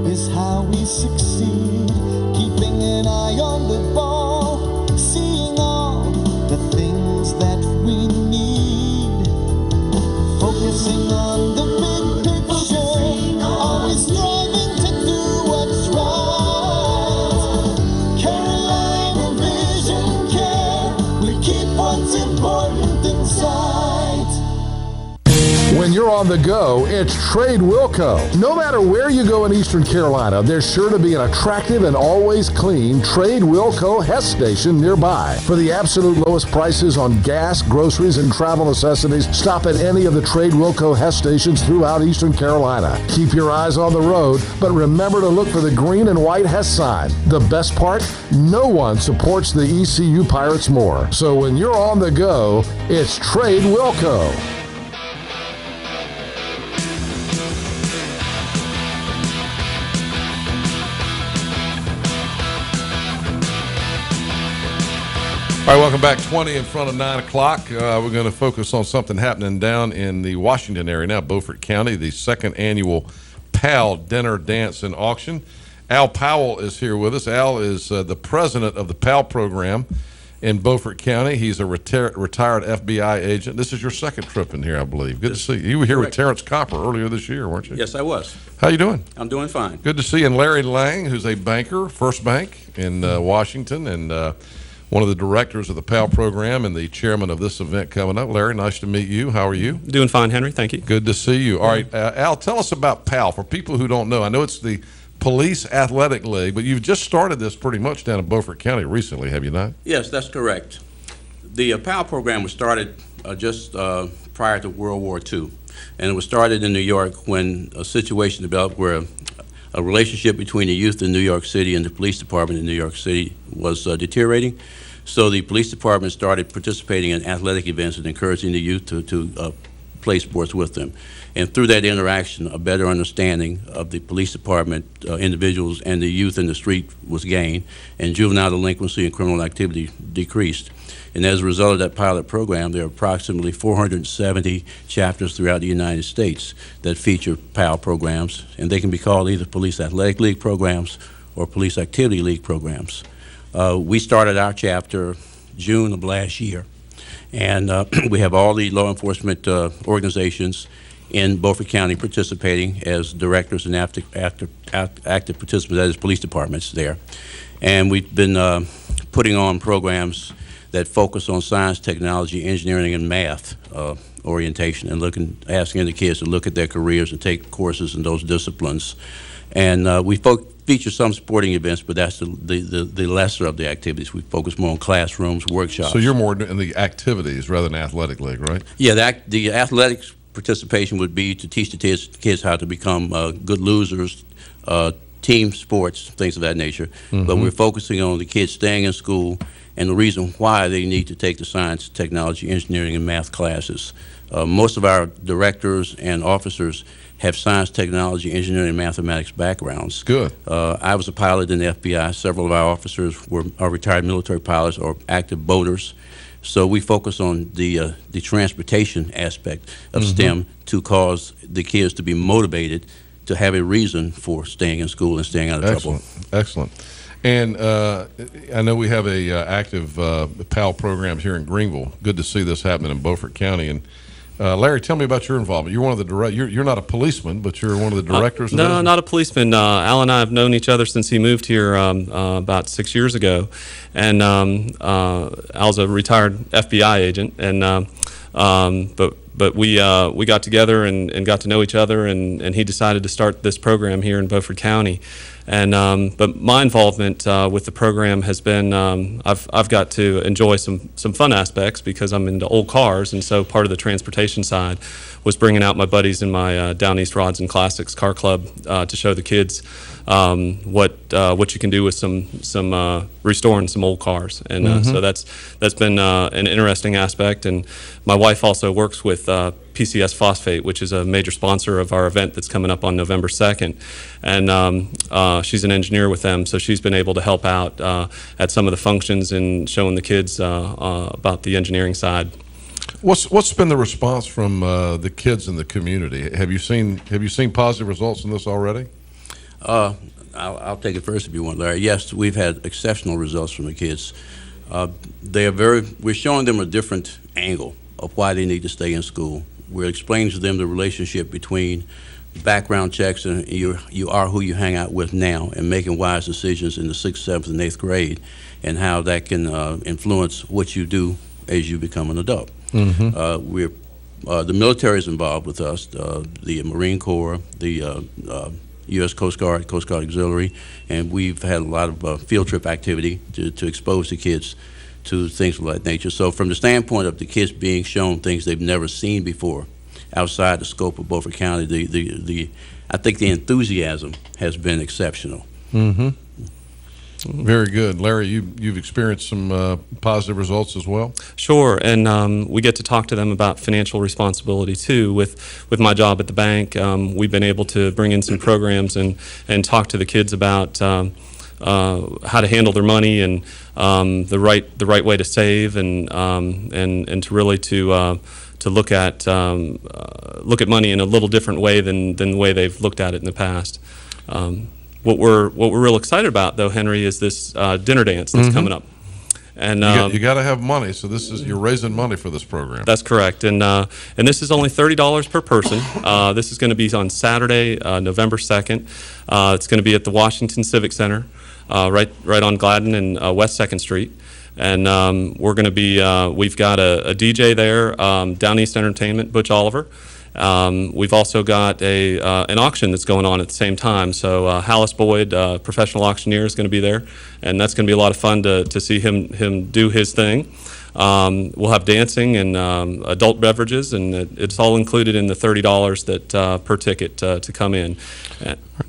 is how we succeed. Keeping an eye on the ball, seeing all the things that we need. Focusing on the big picture, always striving to do what's right. Carolina Vision Care, we keep what's important in sight. When you're on the go, it's Trade Wilco. No matter where you go in Eastern Carolina, there's sure to be an attractive and always clean Trade Wilco Hess station nearby. For the absolute lowest prices on gas, groceries, and travel necessities, stop at any of the Trade Wilco Hess stations throughout Eastern Carolina. Keep your eyes on the road, but remember to look for the green and white Hess sign. The best part? No one supports the ECU Pirates more. So when you're on the go, it's Trade Wilco. All right, welcome back. 20 in front of 9 o'clock. We're going to focus on something happening down in the Washington area now, Beaufort County, the second annual PAL Dinner, Dance, and Auction. Al Powell is here with us. Al is the president of the PAL program in Beaufort County. He's a retired FBI agent. This is your second trip in here, I believe. Good to see you. You were here with Terrence Copper earlier this year, weren't you? Yes, I was. How you doing? I'm doing fine. Good to see you. And Larry Lang, who's a banker, First Bank in Washington, and one of the directors of the PAL program and the chairman of this event coming up. Larry, nice to meet you. How are you? Doing fine, Henry. Thank you. Good to see you. All right, Al, tell us about PAL. For people who don't know, I know it's the Police Athletic League, but you've just started this pretty much down in Beaufort County recently, have you not? Yes, that's correct. The PAL program was started just prior to World War II, and it was started in New York when a situation developed where a relationship between the youth in New York City and the police department in New York City was deteriorating. So the police department started participating in athletic events and encouraging the youth to play sports with them. And through that interaction, a better understanding of the police department, individuals, and the youth in the street was gained, and juvenile delinquency and criminal activity decreased. And as a result of that pilot program, there are approximately 470 chapters throughout the United States that feature PAL programs, and they can be called either Police Athletic League programs or Police Activity League programs. We started our chapter June of last year, and we have all the law enforcement organizations in Beaufort County participating as directors and active participants, that is police departments there. And we've been putting on programs that focus on science, technology, engineering, and math orientation, and asking the kids to look at their careers and take courses in those disciplines. And we feature some sporting events, but that's the lesser of the activities. We focus more on classrooms, workshops. So you're more in the activities rather than athletic league, right? Yeah, the athletics participation would be to teach the kids how to become good losers, team sports, things of that nature. Mm-hmm. But we're focusing on the kids staying in school and the reason why they need to take the science, technology, engineering, and math classes. Most of our directors and officers have science, technology, engineering, and mathematics backgrounds. Good. I was a pilot in the FBI. Several of our officers are retired military pilots or active boaters. So we focus on the transportation aspect of STEM to cause the kids to be motivated to have a reason for staying in school and staying out of trouble. Excellent. And I know we have a active PAL program here in Greenville. Good to see this happening in Beaufort County. And Larry, tell me about your involvement. You're one of the you're not a policeman, but you're one of the directors. No, not a policeman. Al and I have known each other since he moved here about 6 years ago, and Al's a retired FBI agent, and but we got together and got to know each other, and he decided to start this program here in Beaufort County. And but my involvement with the program has been I've got to enjoy some fun aspects because I'm into old cars, and so part of the transportation side was bringing out my buddies in my Down East Rods and Classics car club to show the kids what you can do with some restoring some old cars, and so that's been an interesting aspect. And my wife also works with PCS Phosphate, which is a major sponsor of our event that's coming up on November 2nd, and she's an engineer with them, so she's been able to help out at some of the functions and showing the kids about the engineering side. What's been the response from the kids in the community? Have you seen positive results in this already? I'll take it first if you want, Larry. Yes, we've had exceptional results from the kids. We're showing them a different angle of why they need to stay in school. We're explaining to them the relationship between background checks and you are who you hang out with now, and making wise decisions in the 6th, 7th, and 8th grade, and how that can influence what you do as you become an adult. The military is involved with us, the Marine Corps, the U.S. Coast Guard Auxiliary, and we've had a lot of field trip activity to expose the kids to things of that nature. So from the standpoint of the kids being shown things they've never seen before outside the scope of Beaufort County, I think the enthusiasm has been exceptional. Very good. Larry, you've experienced some positive results as well? Sure, and we get to talk to them about financial responsibility too. With my job at the bank, we've been able to bring in some programs and talk to the kids about how to handle their money and the right way to save and to really to look at money in a little different way than the way they've looked at it in the past. What we're real excited about, though, Henry, is this dinner dance that's coming up. And you got to have money, so you're raising money for this program. That's correct, and this is only $30 per person. This is going to be on Saturday, November 2nd. It's going to be at the Washington Civic Center, right on Gladden and West 2nd Street. And we're going to be we've got a DJ there, Down East Entertainment, Butch Oliver. We've also got an auction that's going on at the same time. So Hallis Boyd, professional auctioneer, is going to be there, and that's going to be a lot of fun to see him do his thing. We'll have dancing and adult beverages, and it's all included in the $30 that per ticket to come in.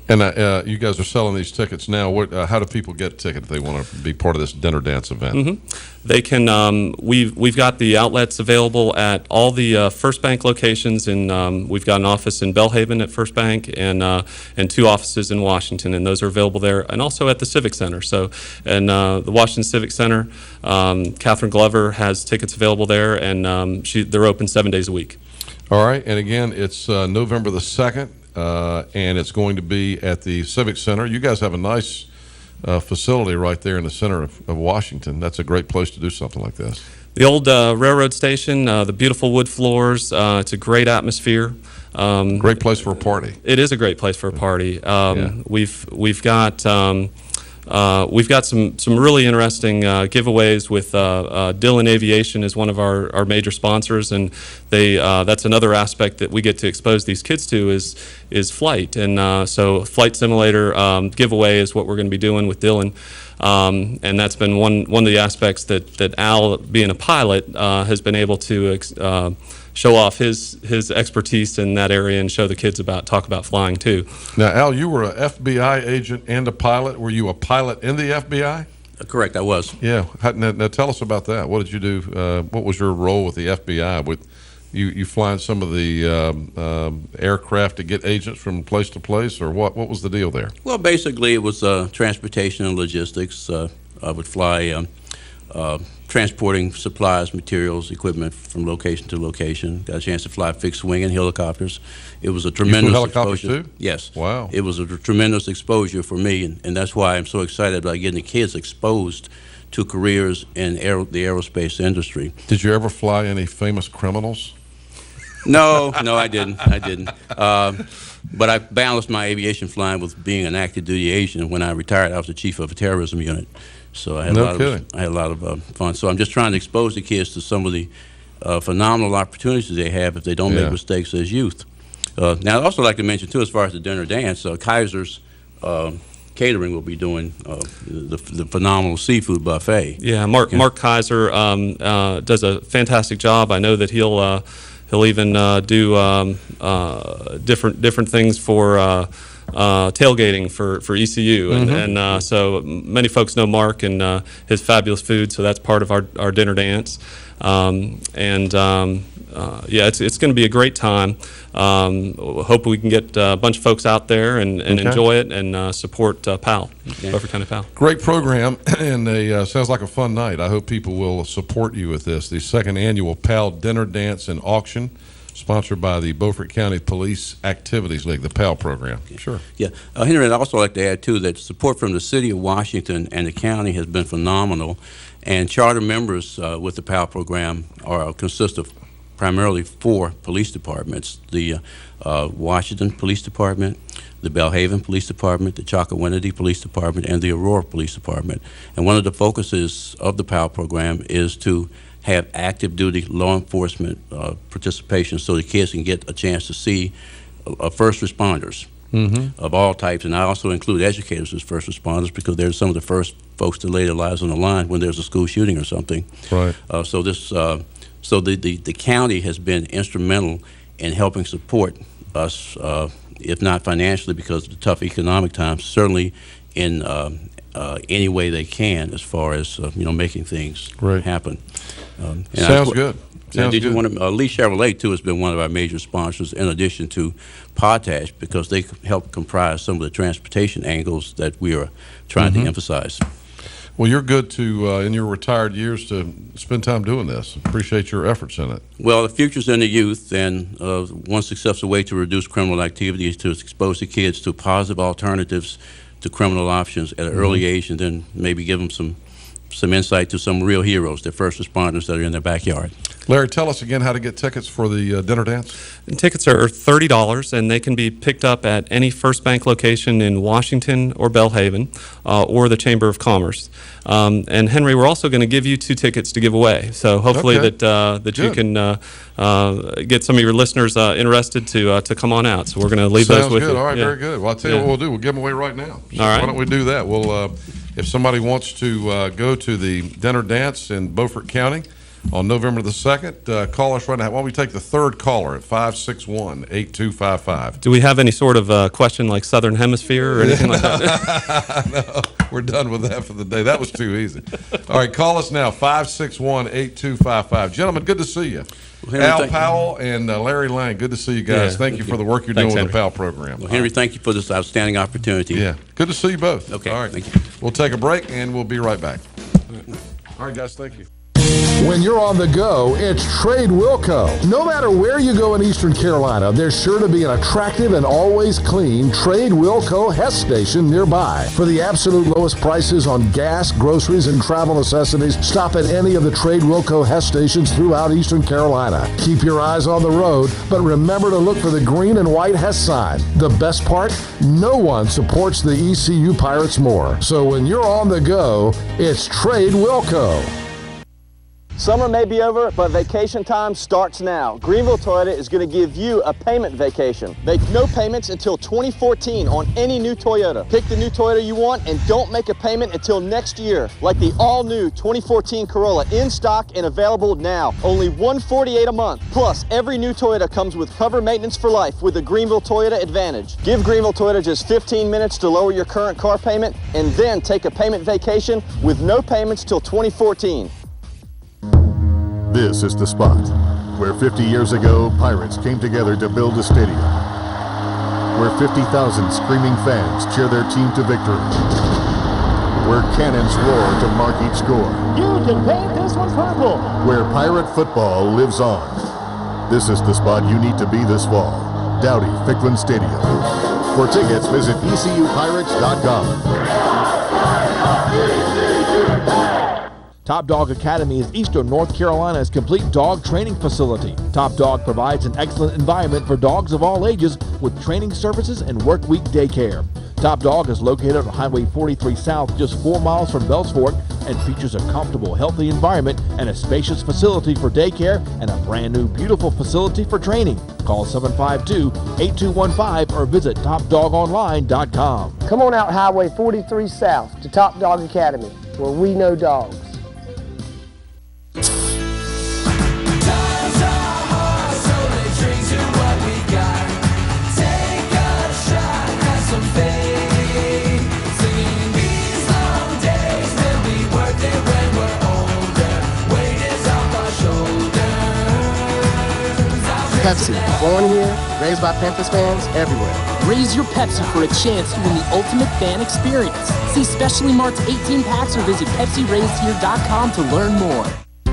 And you guys are selling these tickets now. How do people get a ticket if they want to be part of this dinner dance event? They can. We've got the outlets available at all the First Bank locations, and we've got an office in Bellhaven at First Bank and 2 offices in Washington, and those are available there, and also at the Civic Center. So, and the Washington Civic Center, Catherine Glover has tickets available there, and they're open 7 days a week. All right, and again, it's November the 2nd. And it's going to be at the Civic Center. You guys have a nice facility right there in the center of Washington. That's a great place to do something like this. The old railroad station, the beautiful wood floors. It's a great atmosphere. Great place for a party. It is a great place for a party. We've got some really interesting giveaways with Dillon Aviation is one of our major sponsors, and that's another aspect that we get to expose these kids to is flight, and so flight simulator giveaway is what we're going to be doing with Dillon, and that's been one of the aspects that Al, being a pilot, has been able to show off his expertise in that area and show the kids talk about flying too. Now, Al, you were an FBI agent and a pilot. Were you a pilot in the FBI? Correct, I was. Yeah. Now tell us about that. What did you do? What was your role with the FBI? With you flying some of the aircraft to get agents from place to place, or what? What was the deal there? Well, basically, it was transportation and logistics. I would fly. Transporting supplies, materials, equipment from location to location. Got a chance to fly fixed wing and helicopters. It was a tremendous helicopters exposure. Too? Yes. Wow. It was a tremendous exposure for me, and that's why I'm so excited about getting the kids exposed to careers in the aerospace industry. Did you ever fly any famous criminals? No, I didn't. But I balanced my aviation flying with being an active duty agent. When I retired, I was the chief of a terrorism unit. So I had a lot of fun. So I'm just trying to expose the kids to some of the phenomenal opportunities they have if they don't make mistakes as youth. Now, I'd also like to mention, too, as far as the dinner dance, Kaiser's Catering will be doing the phenomenal seafood buffet. Yeah, Mark Kaiser does a fantastic job. I know that he'll even do different things for tailgating for ECU, and so many folks know Mark and his fabulous food, so that's part of our dinner dance. Yeah, it's going to be a great time. Hope we can get a bunch of folks out there and Okay. enjoy it and support PAL, Beaufort County PAL. Great program, and sounds like a fun night. I hope people will support you with this. The second annual PAL Dinner, Dance, and Auction, sponsored by the Beaufort County Police Activities League, the PAL program. Sure. Yeah, Henry, I'd also like to add, too, that support from the City of Washington and the county has been phenomenal, and charter members with the PAL program consist of primarily 4 police departments: the Washington Police Department, the Belhaven Police Department, the Chocowinity Police Department, and the Aurora Police Department. And one of the focuses of the PAL program is to have active duty law enforcement participation so the kids can get a chance to see first responders of all types. And I also include educators as first responders because they're some of the first folks to lay their lives on the line when there's a school shooting or something. Right. So the county has been instrumental in helping support us, if not financially because of the tough economic times, certainly in any way they can as far as making things happen. Sounds good. Sounds did you good. want to? Lee Chevrolet too has been one of our major sponsors, in addition to Potash, because they help comprise some of the transportation angles that we are trying to emphasize. Well, you're good to, in your retired years, to spend time doing this. Appreciate your efforts in it. Well, the future's in the youth, and one successful way to reduce criminal activity is to expose the kids to positive alternatives to criminal options at an early age, and then maybe give them some insight to some real heroes, the first responders that are in their backyard. Larry, tell us again how to get tickets for the dinner dance. And tickets are $30, and they can be picked up at any First Bank location in Washington or Belhaven, or the Chamber of Commerce. And Henry, we're also going to give you 2 tickets to give away. So hopefully that you can get some of your listeners interested to come on out. So we're going to leave those with you. All right, very good. Well, I'll tell you what we'll do. We'll give them away right now. So All right. Why don't we do that? We'll, if somebody wants to go to the dinner dance in Beaufort County on November the 2nd, call us right now. Why don't we take the 3rd caller at 561-8255. Do we have any sort of question like Southern Hemisphere or anything like that? No, we're done with that for the day. That was too easy. All right, call us now, 561-8255. Gentlemen, good to see you. Well, Henry, Al Powell and Larry Lang, good to see you guys. Thank you for the work you're doing with the PAL program. Well, Henry, thank you for this outstanding opportunity. Yeah, good to see you both. Okay, all right. thank you. We'll take a break, and we'll be right back. All right, guys, thank you. When you're on the go, it's Trade Wilco. No matter where you go in Eastern Carolina, there's sure to be an attractive and always clean Trade Wilco Hess station nearby. For the absolute lowest prices on gas, groceries, and travel necessities, stop at any of the Trade Wilco Hess stations throughout Eastern Carolina. Keep your eyes on the road, but remember to look for the green and white Hess sign. The best part? No one supports the ECU Pirates more. So when you're on the go, it's Trade Wilco. Summer may be over, but vacation time starts now. Greenville Toyota is going to give you a payment vacation. Make no payments until 2014 on any new Toyota. Pick the new Toyota you want and don't make a payment until next year. Like the all-new 2014 Corolla, in stock and available now. Only $148 a month. Plus, every new Toyota comes with cover maintenance for life with the Greenville Toyota Advantage. Give Greenville Toyota just 15 minutes to lower your current car payment and then take a payment vacation with no payments till 2014. This is the spot where 50 years ago, Pirates came together to build a stadium, where 50,000 screaming fans cheer their team to victory, where cannons roar to mark each score. You can paint this one purple. Where Pirate football lives on. This is the spot you need to be this fall. Dowdy Ficklin Stadium. For tickets, visit ECUPirates.com. Top Dog Academy is Eastern North Carolina's complete dog training facility. Top Dog provides an excellent environment for dogs of all ages with training services and work week daycare. Top Dog is located on Highway 43 South, just 4 miles from Bells Fork, and features a comfortable, healthy environment and a spacious facility for daycare and a brand new, beautiful facility for training. Call 752-8215 or visit TopDogOnline.com. Come on out Highway 43 South to Top Dog Academy, where we know dogs. Pepsi, born here, raised by Panthers fans everywhere. Raise your Pepsi for a chance to win the ultimate fan experience. See specially marked 18 packs or visit PepsiRaisedHere.com to learn more.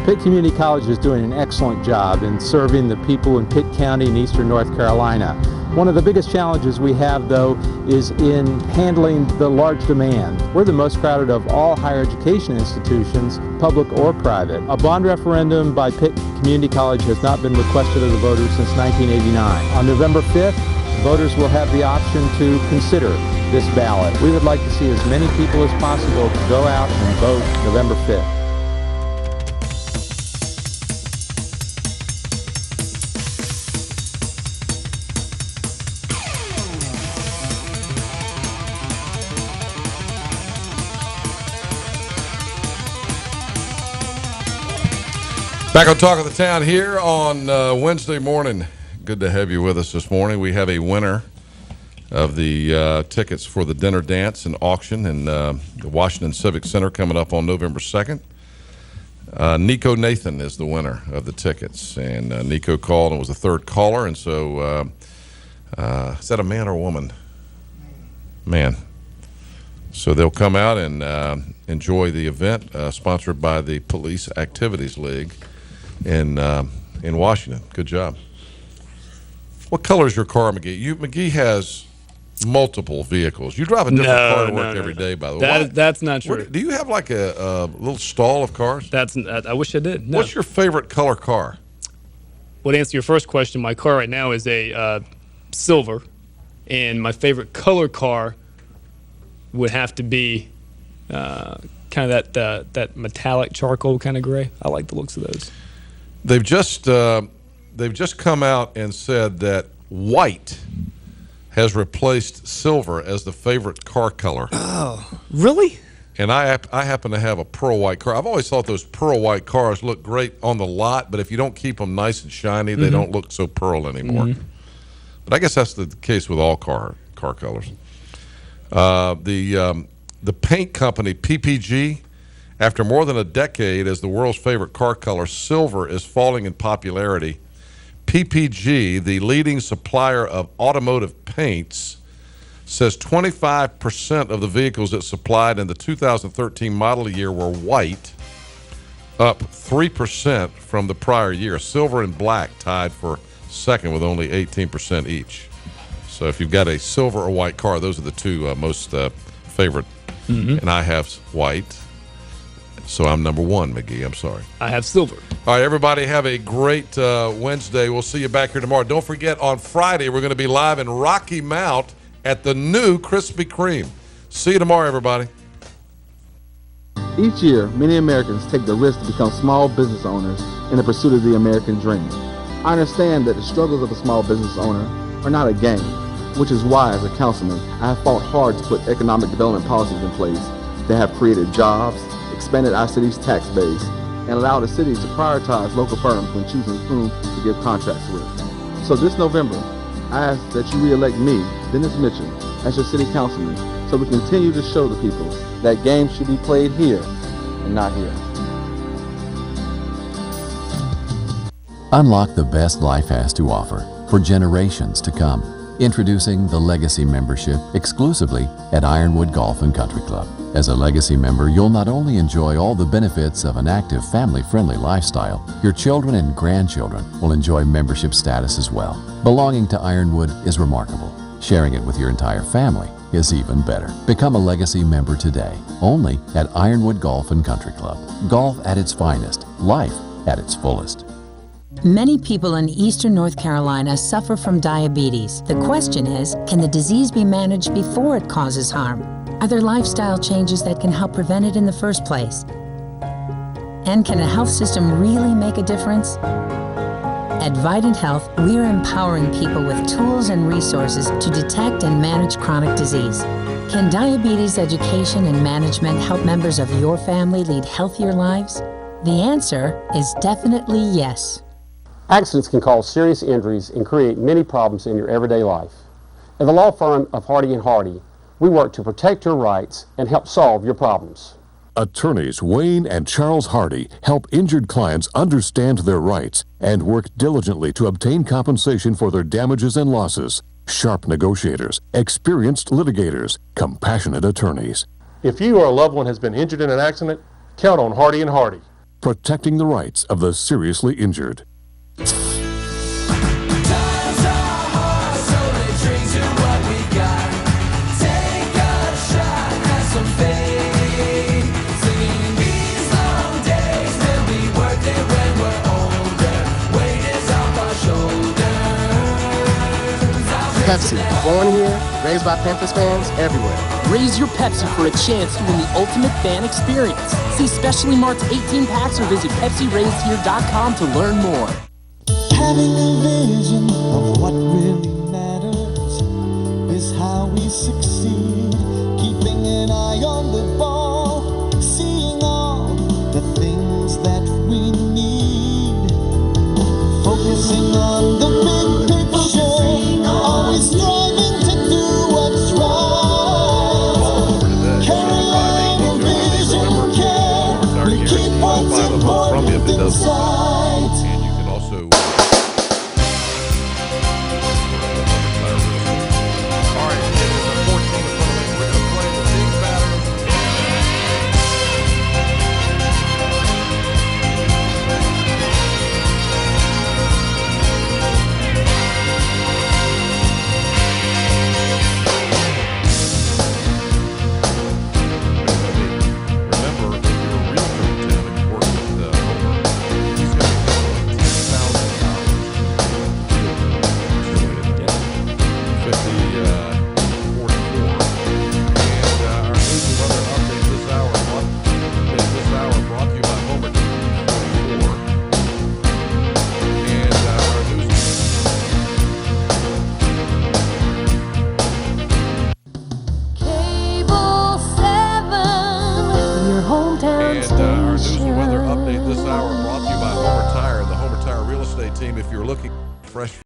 Pitt Community College is doing an excellent job in serving the people in Pitt County and Eastern North Carolina. One of the biggest challenges we have, though, is in handling the large demand. We're the most crowded of all higher education institutions, public or private. A bond referendum by Pitt Community College has not been requested of the voters since 1989. On November 5th, voters will have the option to consider this ballot. We would like to see as many people as possible go out and vote November 5th. Back on Talk of the Town here on Wednesday morning. Good to have you with us this morning. We have a winner of the tickets for the dinner dance and auction in the Washington Civic Center coming up on November 2nd. Nico Nathan is the winner of the tickets, and Nico called and was the third caller, and so is that a man or a woman? Man. So they'll come out and enjoy the event sponsored by the Police Activities League in Washington. Good job. What color is your car, McGee? McGee has multiple vehicles. You drive a different car to work every day, by the way. That's not true. Do you have like a little stall of cars? I wish I did. No. What's your favorite color car? Well, to answer your first question, my car right now is a silver, and my favorite color car would have to be kind of that metallic charcoal kind of gray. I like the looks of those. They've just come out and said that white has replaced silver as the favorite car color. Oh, really? And I happen to have a pearl white car. I've always thought those pearl white cars look great on the lot, but if you don't keep them nice and shiny, they don't look so pearl anymore. But I guess that's the case with all car colors. The paint company PPG, after more than a decade as the world's favorite car color, silver is falling in popularity. PPG, the leading supplier of automotive paints, says 25% of the vehicles it supplied in the 2013 model year were white, up 3% from the prior year. Silver and black tied for second with only 18% each. So if you've got a silver or white car, those are the two most favorite. And I have white. So I'm number one, McGee. I'm sorry. I have silver. All right, everybody, have a great Wednesday. We'll see you back here tomorrow. Don't forget, on Friday, we're going to be live in Rocky Mount at the new Krispy Kreme. See you tomorrow, everybody. Each year, many Americans take the risk to become small business owners in the pursuit of the American dream. I understand that the struggles of a small business owner are not a game, which is why, as a councilman, I have fought hard to put economic development policies in place that have created jobs, expanded our city's tax base, and allowed the city to prioritize local firms when choosing whom to give contracts with. So this November, I ask that you re-elect me, Dennis Mitchell, as your city councilman, so we continue to show the people that games should be played here and not here. Unlock the best life has to offer for generations to come. Introducing the Legacy Membership exclusively at Ironwood Golf and Country Club. As a Legacy member, you'll not only enjoy all the benefits of an active, family-friendly lifestyle, your children and grandchildren will enjoy membership status as well. Belonging to Ironwood is remarkable. Sharing it with your entire family is even better. Become a Legacy member today, only at Ironwood Golf and Country Club. Golf at its finest, life at its fullest. Many people in eastern North Carolina suffer from diabetes. The question is, can the disease be managed before it causes harm? Are there lifestyle changes that can help prevent it in the first place? And can a health system really make a difference? At Vidant Health, we are empowering people with tools and resources to detect and manage chronic disease. Can diabetes education and management help members of your family lead healthier lives? The answer is definitely yes. Accidents can cause serious injuries and create many problems in your everyday life. At the law firm of Hardy & Hardy, we work to protect your rights and help solve your problems. Attorneys Wayne and Charles Hardy help injured clients understand their rights and work diligently to obtain compensation for their damages and losses. Sharp negotiators, experienced litigators, compassionate attorneys. If you or a loved one has been injured in an accident, count on Hardy and Hardy. Protecting the rights of the seriously injured. Pepsi, born here, raised by Panthers fans everywhere. Raise your Pepsi for a chance to win the ultimate fan experience. See specially marked 18 packs or visit PepsiRaisedHere.com to learn more. Having a vision of what really matters is how we succeed. Keeping an eye on the ball, seeing all the things that we need. Focusing on the big picture, always striving to do what's right. Carolina vision care, we keep what's important inside. And you can also all right, it is a 14 in front of me. We're going to play the big batter. Remember, if you're a realtor in town and you work with Homer, he's going to be $10,000. 50, 44. And our news and weather update this hour brought to you by Homer 44. And our news. Cable 7, your hometown And our news and weather update this hour brought to you by Homer Tire and the Homer Tire Real Estate Team. If you're looking fresh